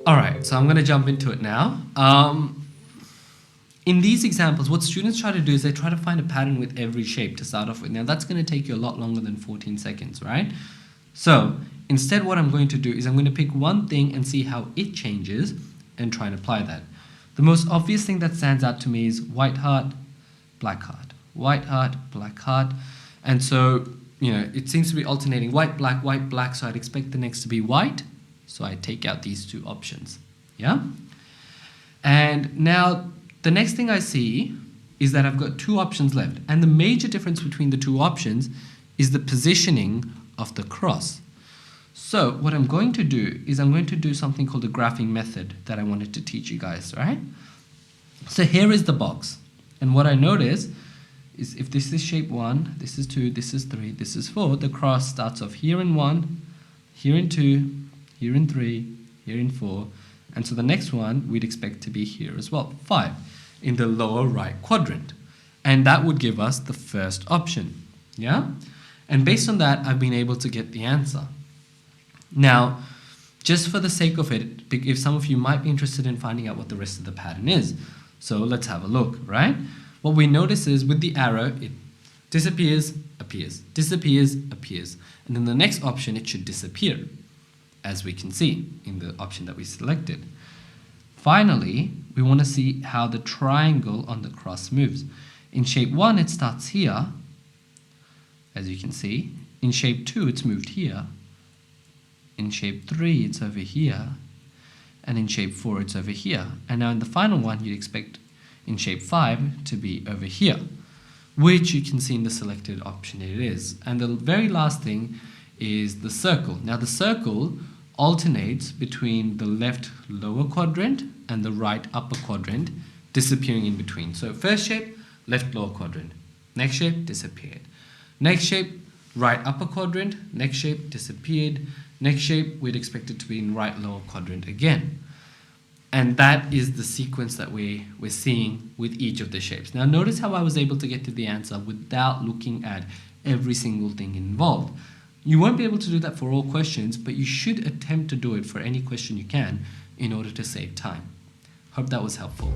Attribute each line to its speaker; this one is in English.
Speaker 1: Alright, so I'm going to jump into it now. In these examples, what students try to do is they try to find a pattern with every shape to start off with. Now that's going to take you a lot longer than 14 seconds, right? So instead what I'm going to do is I'm going to pick one thing and see how it changes and try and apply that. The most obvious thing that stands out to me is white heart, black heart, white heart, black heart. And so, it seems to be alternating white, black, so I'd expect the next to be white. So I take out these two options, yeah? And now the next thing I see is that I've got two options left. And the major difference between the two options is the positioning of the cross. So what I'm going to do is I'm going to do something called the graphing method that I wanted to teach you guys, right? So here is the box. And what I notice is if this is shape 1, this is 2, this is 3, this is 4, the cross starts off here in 1, here in 2, here in 3, here in 4, and so the next one we'd expect to be here as well, 5, in the lower right quadrant. And that would give us the first option, yeah? And based on that, I've been able to get the answer. Now, just for the sake of it, if some of you might be interested in finding out what the rest of the pattern is, so let's have a look, right? What we notice is with the arrow, it disappears, appears, disappears, appears. And in the next option, it should disappear, as we can see in the option that we selected. Finally, we want to see how the triangle on the cross moves. In shape 1, it starts here, as you can see. In shape 2, it's moved here. In shape 3, it's over here. And in shape 4, it's over here. And now in the final one, you'd expect in shape 5 to be over here, which you can see in the selected option it is. And the very last thing is the circle. Now the circle alternates between the left lower quadrant and the right upper quadrant, disappearing in between. So first shape, left lower quadrant. Next shape, disappeared. Next shape, right upper quadrant. Next shape, disappeared. Next shape, we'd expect it to be in right lower quadrant again. And that is the sequence that we're seeing with each of the shapes. Now notice how I was able to get to the answer without looking at every single thing involved. You won't be able to do that for all questions, but you should attempt to do it for any question you can in order to save time. Hope that was helpful.